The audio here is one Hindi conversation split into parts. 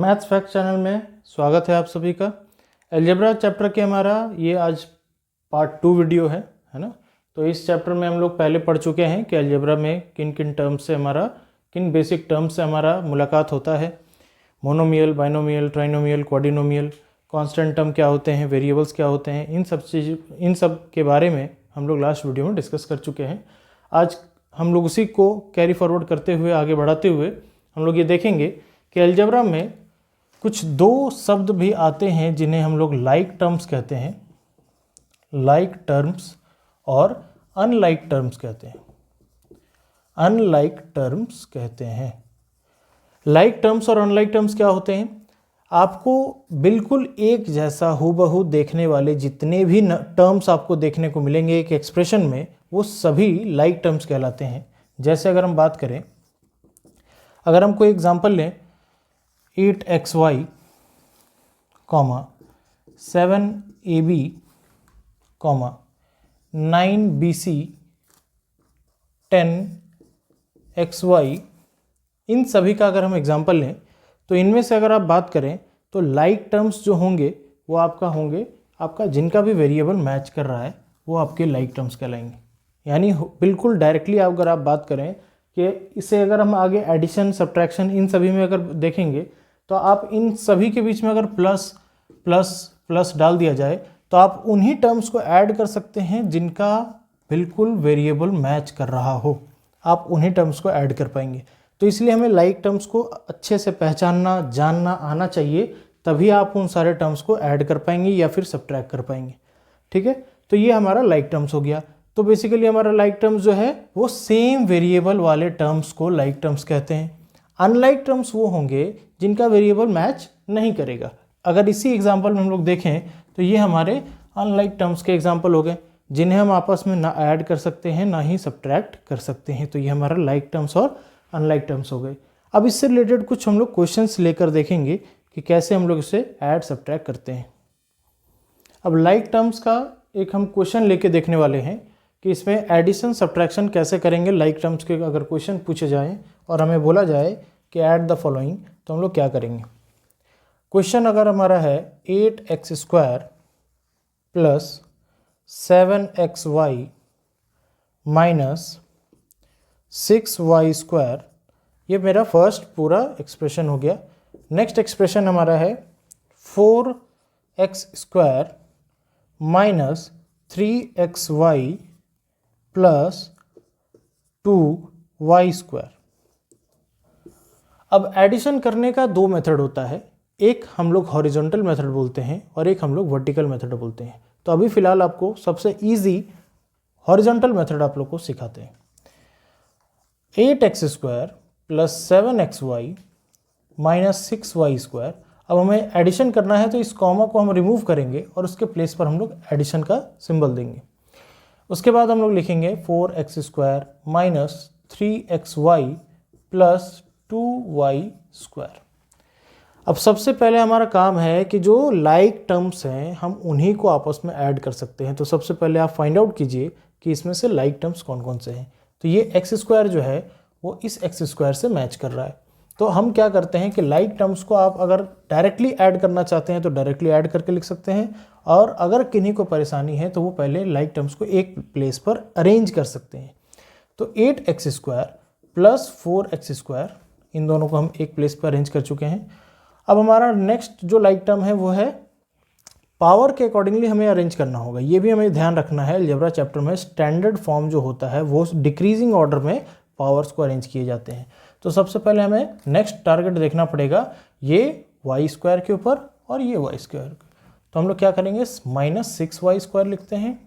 मैथ्स फैक्ट चैनल में स्वागत है आप सभी का। अलजेब्रा चैप्टर के हमारा ये आज पार्ट 2 वीडियो है ना। तो इस चैप्टर में हम लोग पहले पढ़ चुके हैं कि अलजेब्रा में किन किन टर्म्स से हमारा किन बेसिक टर्म्स से हमारा मुलाकात होता है। Monomial, binomial, trinomial, quadrinomial, constant term क्या होते हैं, वेरिएबल्स क्या होते हैं, इन सब के बारे में हम लोग लास्ट वीडियो में डिस्कस कर चुके हैं। आज हम लोग उसी को कैरी फॉरवर्ड करते हुए आगे बढ़ाते हुए हम लोग ये देखेंगे कि अलजेब्रा में कुछ दो शब्द भी आते हैं जिन्हें हम लोग लाइक टर्म्स कहते हैं, लाइक टर्म्स और अनलाइक टर्म्स कहते हैं, अनलाइक टर्म्स कहते हैं। लाइक टर्म्स और अनलाइक टर्म्स क्या होते हैं? आपको बिल्कुल एक जैसा हूबहू देखने वाले जितने भी टर्म्स आपको देखने को मिलेंगे एक एक्सप्रेशन में, वो सभी लाइक टर्म्स कहलाते हैं। जैसे अगर हम बात करें, अगर हम कोई एग्जांपल लें, 8xy, 7ab, 9bc, 10xy, इन सभी का अगर हम एग्जांपल लें तो इनमें से अगर आप बात करें तो लाइक टर्म्स जो होंगे वो आपका जिनका भी वेरिएबल मैच कर रहा है वो आपके लाइक टर्म्स कहलाएंगे। यानी बिल्कुल डायरेक्टली अगर आप बात करें कि इसे अगर हम आगे एडिशन, सब्ट्रैक्शन, इन सभी में अगर देखेंगे तो आप इन सभी के बीच में अगर प्लस प्लस प्लस डाल दिया जाए तो आप उन्हीं टर्म्स को ऐड कर सकते हैं जिनका बिल्कुल वेरिएबल मैच कर रहा हो, आप उन्हीं टर्म्स को ऐड कर पाएंगे। तो इसलिए हमें लाइक टर्म्स को अच्छे से पहचानना, जानना आना चाहिए, तभी आप उन सारे टर्म्स को ऐड कर पाएंगे या फिर सब्ट्रैक्ट कर पाएंगे। ठीक है, तो ये हमारा लाइक टर्म्स हो गया। तो बेसिकली हमारा लाइक टर्म्स जो है वो सेम वेरिएबल वाले टर्म्स को लाइक टर्म्स कहते हैं। अनलाइक टर्म्स वो होंगे जिनका वेरिएबल मैच नहीं करेगा। अगर इसी एग्जांपल में हम लोग देखें तो ये हमारे अनलाइक टर्म्स के एग्जांपल हो गए, जिन्हें हम आपस में ना ऐड कर सकते हैं ना ही सब्ट्रैक्ट कर सकते हैं। तो ये हमारा लाइक टर्म्स और अनलाइक टर्म्स हो गए। अब इससे रिलेटेड कुछ हम लोग क्वेश्चंस लेकर देखेंगे कि कैसे हम लोग इसे ऐड सब्ट्रैक्ट करते हैं। अब लाइक टर्म्स का एक हम क्वेश्चन लेके देखने वाले हैं कि इसमें एडिशन सब्ट्रैक्शन कैसे करेंगे। लाइक टर्म्स के अगर क्वेश्चन पूछे जाएं और हमें बोला जाए कि ऐड द फॉलोइंग, तो हम लोग क्या करेंगे। क्वेश्चन अगर हमारा है 8x² plus 7xy minus 6y², ये मेरा फर्स्ट पूरा एक्सप्रेशन हो गया। नेक्स्ट एक्सप्रेशन हमारा है 4x² minus 3xy plus 2y²। अब एडिशन करने का दो मेथड होता है, एक हम लोग हॉरिजॉन्टल मेथड बोलते हैं और एक हम लोग वर्टिकल मेथड बोलते हैं। तो अभी फिलहाल आपको सबसे इजी हॉरिजॉन्टल मेथड आप लोग को सिखाते हैं। 8x² plus 7xy minus 6y²। अब हमें एडिशन करना है तो इस कॉमा को हम रिमूव करेंगे और उसके प्लेस पर हम लोग एडिशन का सिंबल देंगे। उसके बाद हम लोग लिखेंगे 4x² minus 3xy plus 2y²। अब सबसे पहले हमारा काम है कि जो लाइक टर्म्स हैं हम उन्हीं को आपस में ऐड कर सकते हैं। तो सबसे पहले आप फाइंड आउट कीजिए कि इसमें से लाइक टर्म्स कौन कौन से हैं। तो ये x² जो है वो इस x² से मैच कर रहा है। तो हम क्या करते हैं कि लाइक टर्म्स को आप अगर डायरेक्टली ऐड करना चाहते हैं तो डायरेक्टली ऐड करके लिख सकते हैं, और अगर किन्हीं को परेशानी है तो वो पहले लाइक टर्म्स को एक प्लेस पर अरेंज कर सकते हैं। तो 8x² प्लस 4x², इन दोनों को हम एक प्लेस पर अरेंज कर चुके हैं। अब हमारा नेक्स्ट जो लाइक टर्म है वो है पावर के अकॉर्डिंगली हमें अरेंज करना होगा। ये भी हमें ध्यान रखना है, अलजेब्रा चैप्टर में स्टैंडर्ड फॉर्म जो होता है वो डिक्रीजिंग ऑर्डर में पावर्स को अरेंज किए जाते हैं। तो सबसे पहले हमें नेक्स्ट टारगेट देखना पड़ेगा, ये y² के ऊपर और ये y²। तो हम लोग क्या करेंगे, माइनस 6y² लिखते हैं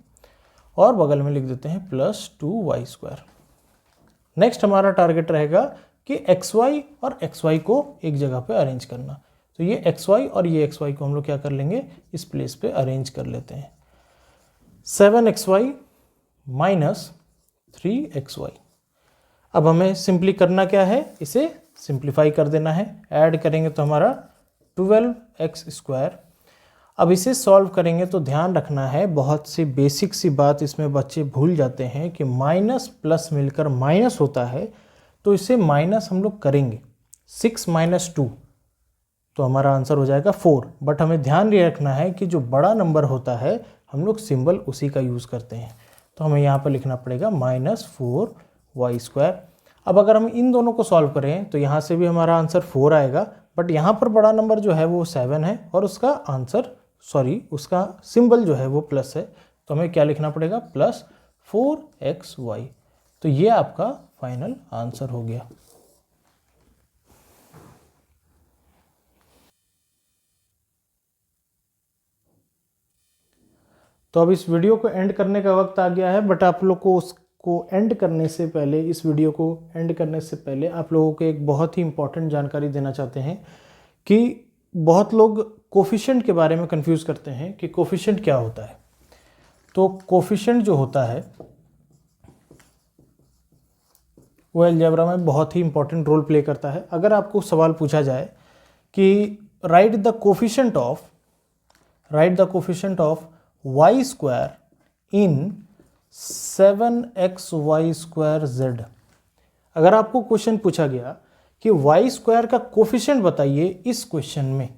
और बगल में लिख देते हैं प्लस 2y²। नेक्स्ट हमारा टारगेट रहेगा कि xy और xy को एक जगह पे अरेंज करना। तो ये xy और ये xy को हम लोग क्या कर लेंगे, इस प्लेस पे अरेंज कर लेते हैं। 7xy minus 3xy। अब हमें सिंपली करना क्या है, इसे सिंप्लीफाई कर देना है। ऐड करेंगे तो हमारा 12x²। अब इसे सॉल्व करेंगे तो ध्यान रखना है, बहुत सी बेसिक सी बात इसमें बच्चे भूल जाते हैं कि माइनस प्लस मिलकर माइनस होता है। तो इसे माइनस हम लोग करेंगे 6 - 2, तो हमारा आंसर हो जाएगा 4। बट हमें ध्यान ये रखना है कि जो बड़ा नंबर होता है हम लोग सिंबल उसी का यूज़ करते हैं। तो हमें यहाँ पर लिखना पड़ेगा -4y²। अब अगर हम इन दोनों को सॉल्व करें तो यहाँ से भी हमारा आंसर 4 आएगा, बट यहाँ पर बड़ा नंबर जो है वो 7 है और उसका सिंबल जो है वो प्लस है। तो हमें क्या लिखना पड़ेगा, +4xy। तो ये आपका फाइनल आंसर हो गया। तो अब इस वीडियो को एंड करने का वक्त आ गया है, बट आप लोग को उसको एंड करने से पहले, इस वीडियो को एंड करने से पहले आप लोगों को एक बहुत ही इंपॉर्टेंट जानकारी देना चाहते हैं कि बहुत लोग कोफिशिएंट के बारे में कंफ्यूज करते हैं कि कोफिशिएंट क्या होता है। तो कोफिशिएंट जो होता है वो अलजेब्रा में बहुत ही इंपॉर्टेंट रोल प्ले करता है। अगर आपको सवाल पूछा जाए कि right the coefficient of y² in 7xy²z, अगर आपको क्वेश्चन पूछा गया कि y² का कोफिशिएंट बताइए इस क्वेश्चन में,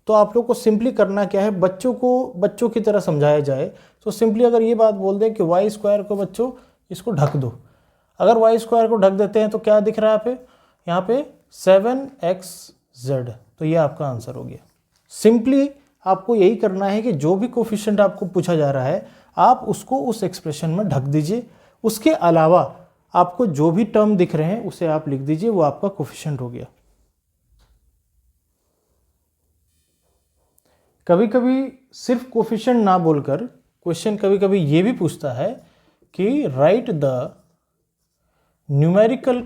तो आप लोग को सिंपली करना क्या है, बच्चों की तरह समझाया जाए तो सिंपली अगर ये बात बोल दें कि y² को बच्चों इसको ढक दो। अगर y² को ढक देते हैं तो क्या दिख रहा है यहाँ पे 7xz। तो ये आपका आंसर हो गया। सिंपली आपको यही करना है कि जो भी कोफिशिएंट आपको पूछा जा रहा है आप उसको उस एक्सप्रेशन में ढक दीजिए। उसके अलावा आपको जो भी टर्म दिख रहे हैं उसे आप लिख दीजिए, वो आपका कोफिशिएंट हो गया। कभी कभी सिर्फ कोफिशिएंट ना बोलकर क्वेश्चन कभी कभी ये भी पूछता है कि right the numerical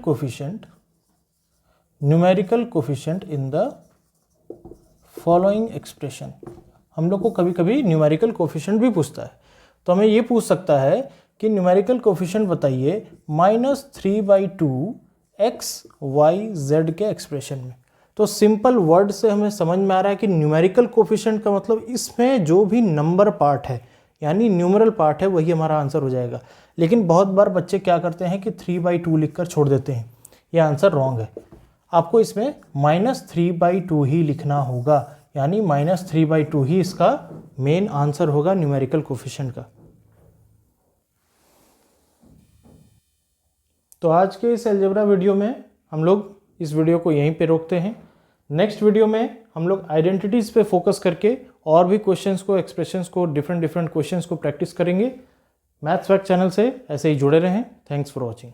coefficient in the following expression. हम लोग को कभी कभी न्यूमेरिकल कोफिशिएंट भी पूछता है, तो हमें ये पूछ सकता है कि न्यूमेरिकल कोफिशिएंट बताइए -3/2xyz के एक्सप्रेशन में। तो सिंपल वर्ड से हमें समझ में आ रहा है कि न्यूमेरिकल कोफिशिएंट का मतलब इसमें जो भी नंबर पार्ट है यानी न्यूमरल पार्ट है वही हमारा आंसर हो जाएगा। लेकिन बहुत बार बच्चे क्या करते हैं कि 3/2 लिखकर छोड़ देते हैं, यह आंसर रॉन्ग है। आपको इसमें -3/2 ही लिखना होगा, यानी -3/2 ही इसका मेन आंसर होगा न्यूमेरिकल कोफिशिएंट का। तो आज के इस अलजेब्रा वीडियो में हम लोग इस वीडियो को यहीं पे रोकते हैं। नेक्स्ट वीडियो में हम लोग आइडेंटिटीज़ पे फोकस करके और भी क्वेश्चंस को, एक्सप्रेशंस को, डिफरेंट क्वेश्चंस को प्रैक्टिस करेंगे। मैथ्स फैक्ट चैनल से ऐसे ही जुड़े रहें। Thanks for watching.